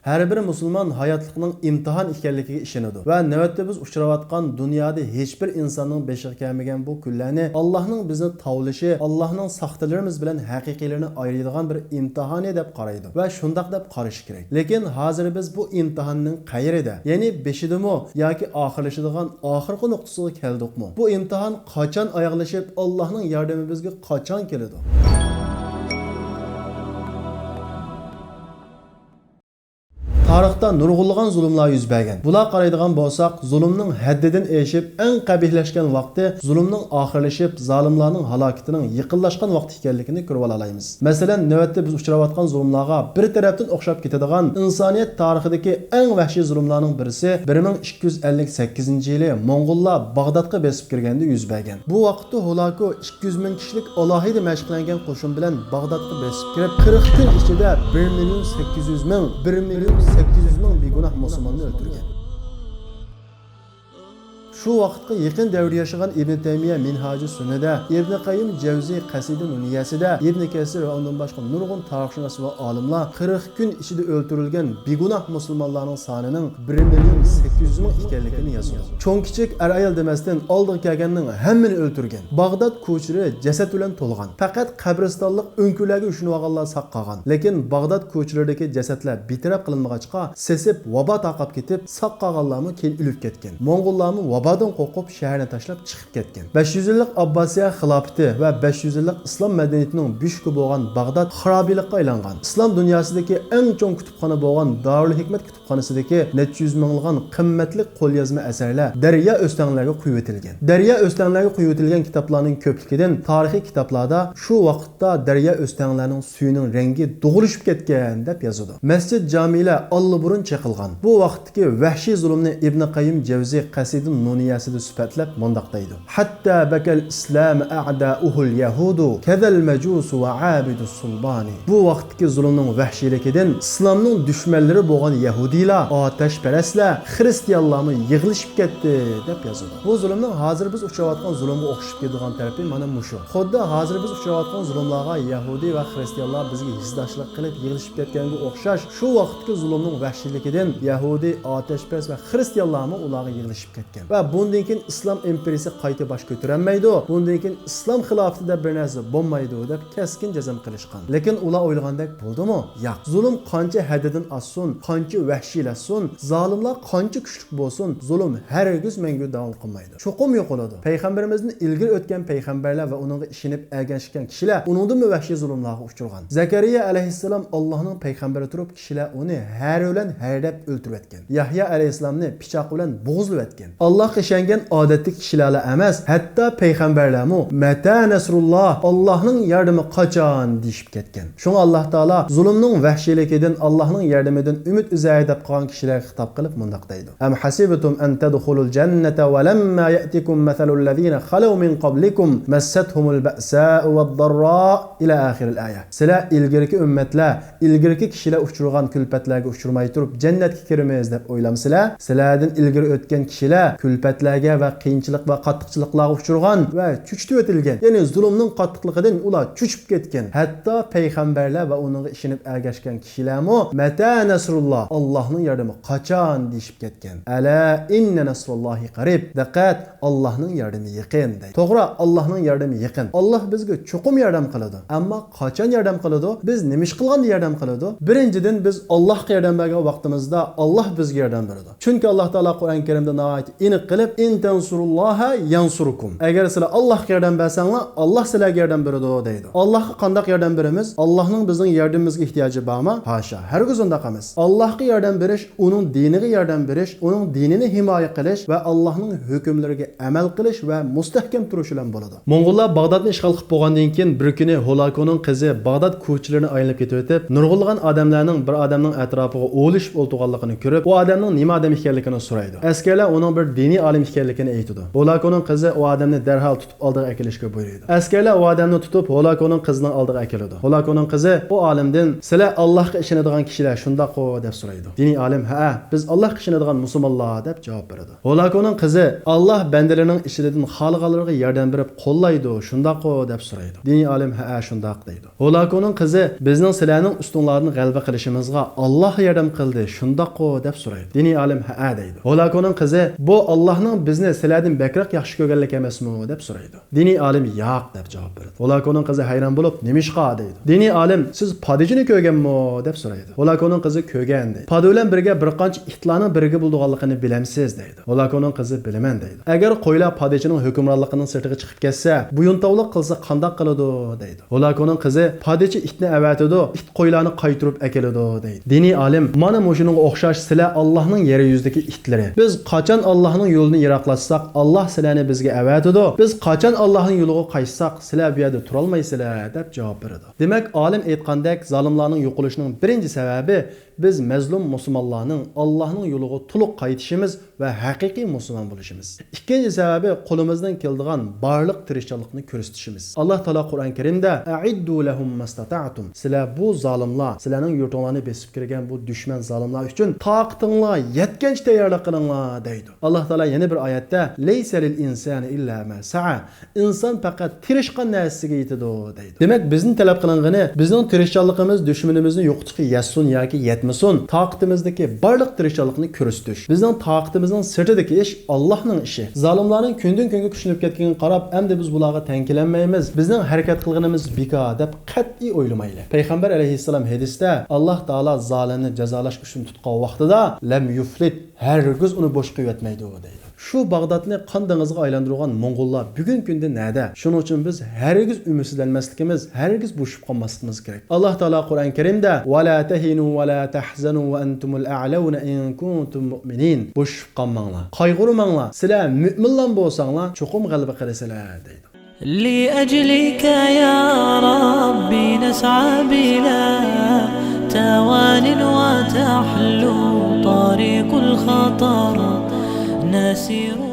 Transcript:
Har bir musulmon hayotlikning imtihon ekanligiga ishonadi va navbatda biz uchrayotgan dunyoda hech bir insonning beshiga kelmagan bu kunlarni Allohning bizni tavlishi, Allohning soxtalarimiz bilan haqiqiylarni ayiradigan bir imtihoni deb qaraydi va shundoq deb qarash kerak. Lekin hozir biz bu imtihonning qayerida, ya'ni beshidimi yoki oxirlashadigan oxirgi nuqtasiga keldikmi? Bu imtihon qachon oyoqlashib, Allohning yordami bizga qachon keladi? Tarixda nurg'unlagan zulmlar yuz bergan. Bular qaraydigan bo'lsak, zulmning haddidan eshib, eng qabihlashgan vaqti zulmning oxirlashib, zolimlarning halokatining yaqinlashgan vaqti ekanligini ko'rib olamiz. Masalan, navbatda biz uchrayotgan zulmlarga bir tarafdan o'xshab ketadigan insoniyat tarixidagi eng vahshiy zulmlarning birisi 1258-yili Mo'ng'ullar Bag'dodga besib kirganda yuz bergan. Bu vaqtda Holaku 200 ming kishilik alohida mashqlangan qo'shin bilan Bag'dodga besib kirib, 40 kun ichida 1 million 800 ming begunoh musulmonni o'ldirgan. Shu vaqtga yaqin davrda yashagan Ibn Taymiya Minhaj Sunnada, Ibn Qayyim Javziy Qasida Nuniyasida, Ibn Kasir va undan boshqa nurg'un tarixshunos va olimlar 40 kun ichida o'ldirilgan begunoh musulmonlarning sonining 1 million 800 ming ekanligini yozgan. Cho'ng kichik ayol demasdan oldiga kelganning hammani o'ldirgan. Bag'dod ko'chalari jasad bilan to'lgan. Faqat qabristonlik o'nkularga ushunib olganlar saq qolgan. Lekin Bag'dod ko'chalaridagi jasadlar betaraf qilinmag'achqa sesib vabo taqab ketib, saq qolganlarmi keyin o'lib ketgan. Mo'ng'ullarmi vaboddan qo'rqib shaharni tashlab chiqib ketgan. 500 yillik Abbosiya xilofati va 500 yillik islom madaniyatining bushki bo'lgan Bag'dod xarobilikqa aylangan. Islom dunyosidagi eng cho'ng kutubxona bo'lgan Darul Hikmat kutubxonasidagi necha yuz minglagan qimmatli qo'lyozma asarlar daryo o'stanlarga qo'yib etilgan. Daryo o'stanlarga qo'yib etilgan kitoblarning ko'pligidan tarixiy kitoblarda shu vaqtda daryo o'stanlarning suyuning rangi dug'ulishib ketgan deb yozadi. Masjid jamilar allaburun chaqilgan. Bu vaqtdagi vahshiy zulmni Ibn Qayyim Javziy Qasida Nuniyasida sifatlab mundoq deydi. Hatta bakal islam a'da'uhul yahudu kazal majus va abidus sulbani. Bu vaqtdagi zulmning vahshiyligidan islomning dushmanlari bo'lgan yahudiylar, otashparastlar, xristianlarni yig'ilishib ketdi deb yozadi. Bu zulmning hozir biz uchrayotgan zulmga o'xshab ketadigan tarafi mana mushu. Xuddi hozir biz uchrayotgan zulmlarga yahudiy va xristianlar bizga hizdoshlik qilib yig'ilishib ketganga o'xshash, shu vaqtdagi zulmning vahshiyligidan yahudiy, otashparast va xristianlarni ularga yig'ilishib ketgan. Va bundan keyin islom imperiyasi qayta bosh ko'tarolmaydi. Bundan keyin islom xilofatida bir narsa bo'lmaydi deb keskin jazm qilishgan. Lekin ular o'ylagandek bo'ldimi? Yo'q. Zulm qancha haddidan oshsin, qancha vahshiylashsin, zolimlar qancha kuchli bo'lsin, zulm hargiz mengu davom qilmaydi. Cho'qim yo'qoladi. Payg'ambarimizning ilgari o'tgan payg'ambarlar va uningga ishonib ergashgan kishilar uningdan vahshiy zulmlarga uchragan. Zakariya alayhissalom Allohning payg'ambari turib, kishilar uni har bilan hardab o'ldirib etgan. Yahyo alayhissalomni pichoq bilan bo'g'izlab etgan. Allohga ishongan odatli kishilarlar emas, hatto payg'ambarlarmi mata nasrulloh, Allohning yordami qachon deyib ketgan. Shunga Alloh taolo zulmning vahshiyligidan, Allohning yordamidan umid uzay deb qolgan kishilarga xitob qilib mundoq deydi. Am hasibatum an tadkhulul jannata wa lamma ya'tikum mathalul ladina khalu min qablikum massathumul ba'sa'u wad-darra ila akhiril aya. Sizlar ilgirki ummatlar, ilgirki kishilar uchragan kulfatlarga uchramay turib jannatga kiramiz deb o'ylamsizlar? Sizlardan ilgari o'tgan kishilar kulfatlarga va qiyinchilik va qattiqchiliklarga uchragan va chuchib o'tilgan. Ya'ni zulmning qattiqligidan ular chuchib ketgan. Hatto payg'ambarlar va uning ishonib ergashgan kishilarmi mata nasrulloh, Allohning yordami qachon deyib ketgan. Ala inna nasrullohi qarib. Diqqat, Allohning yordami yaqin deydi. To'g'ri, Allohning yordami yaqin. Alloh bizga cho'qim yordam qiladi. Ammo qachon yordam qiladi? Biz nima ish qilganda yordam qiladi? Birinchidan biz Allohga yordam bergan vaqtimizda Alloh bizga yordam beradi. Chunki Alloh taolo Qur'on Karimda navoit aniq qilib intansurulloha yansurukum. Agar sizlar Allohga yordam bersanglar, Alloh sizlarga yordam beradi deydi. Allohga qanday yordam beramiz? Allohning bizning yordamimizga ehtiyoji bormi? Hasha, hargiz undaq emas. Allohga yordam berish, uning diniga yordam berish, uning dinini himoya qilish va Allohning hukmlariga amal qilish va mustahkam turish bilan bo'ladi. Mo'ng'ullar Bag'dodni ishg'ol qilib bo'lgandan keyin bir kuni Holakoning qizi Bag'dod ko'chalarini aylanib ketib o'tib, nurg'unlagan odamlarning bir odamning atrofiga o'lishib o'ltirganligini ko'rib, u odamning nima odam ekanligini so'raydi. Askarlar uning bir diniy olim ekanligini aytadi. Holakoning qizi u odamni darhol tutib oldiga akilishga buyuradi. Askarlar u odamni tutib Holakoning qizining oldiga akiladi. Holakoning qizi u olimdan "Sizlar Allohga ishonadigan kishilar shundaq-ku?" deb so'raydi. Diniy olim "Ha, biz Allohga ishonadigan musulmonlar" deb javob beradi. Holakoning qizi "Alloh bandalarining ishidan xalqalariga yordam berib qo'llaydi, shundaq-ku?" deb so'raydi. Diniy olim "Ha, shundaq" deydi. Holakoning qizi "Bizning sizlarning ustunlarni g'alaba qilishimizga Alloh yordam qildi, shundaq-ku?" deb so'raydi. Diniy olim "Ha" deydi. Holakoning qizi "Bu Allohning bizni sizlardan bakroq yaxshi ko'rganlik emasmi?" deb so'raydi. Diniy olim "Yo'q" deb javob beradi. Holakoning qizi hayron bo'lib "Nimishqa?" deydi. Diniy olim "Siz padijini ko'rganmi?" deb so'raydi. Holakoning qizi "Ko'rgan" deydi. Padi bilan birga bir qancha itlarning birga bo'lganligini bilamsiz deydi. Holakoning qizi "Bilaman" deydi. Agar qo'ylar padichining hukmronligining sirtiga chiqib ketsa, buyuntavlik qilsa qanday qiladi deydi. Holakoning qizi "Padichi itni avatadi, it qo'ylarni qaytirib akeladi" deydi. Diniy olim "Mana mushuninga o'xshash sizlar Allohning yer yuzidagi itlari. Biz qachon Allohning yo'lini yiroqlatsak, Alloh sizlarni bizga avatadi. Biz qachon Allohning yo'liga qaytsak, sizlar bu yerda tura olmaysizlar" deb javob beradi. Demak, olim aytgandek, zolimlarning yo'qilishining birinchi sababi biz mazlum musulmonlarning Allohning yo'liga to'liq qaytishimiz va haqiqiy musulmon bo'lishimiz. Ikkinchi sababi qo'limizdan keladigan barliq tirishchilikni ko'rsatishimiz. Alloh taolo Qur'on Karimda "A'iddu lahum mastata'tum." Sizlar bu zolimlar, sizlarning yurtinglarni besib kirgan bu dushman zolimlar uchun toqatinglar yetgancha tayyorlik qilinglar deydi. Alloh taolo yana bir oyatda "Laysa lil insani illa ma sa'a." Inson faqat tirishgan narsasiga yetadi deydi. Demak, bizni talab qilingani bizning tirishchiligimiz dushmanimizni yo'qitishga yetsin yoki yetmasin, toqatimizdagi barliq tirishchilikni ko'rsatish. Bizning toqatimizning sirtidagi ish Allohning ishi. Zolimlarning kundan kunga kuchanib ketganiga qarab, endi biz bularga tankilanmaymiz. Bizning harakat qilganimiz bekor deb qat'iy o'ylamaylik. Payg'ambar alayhissalom hadisda Alloh taolo zolimni jazolash uchun tutgan vaqtida lam yuflit, hargiz uni boshqa yo'tmaydi deydi. Şu Bag'dodni qon dengiziga aylantirgan Mo'ng'ullar bugun kunda nada? Shuning uchun biz hargiz umidsizlanmasligimiz, hargiz bo'shib qolmasligimiz kerak. Alloh taolo Qur'on Karimda "Va la tahinu va la tahzanu va antumul a'launa in kuntum mu'minin." Bo'shib qolmanglar, qayg'urmanglar. Sizlar mu'minlar bo'lsanglar, cho'qim g'alaba qilasizlar deydi. لأجلك يا ربي نسعى بلا توان وتحلو طريق الخطر نسير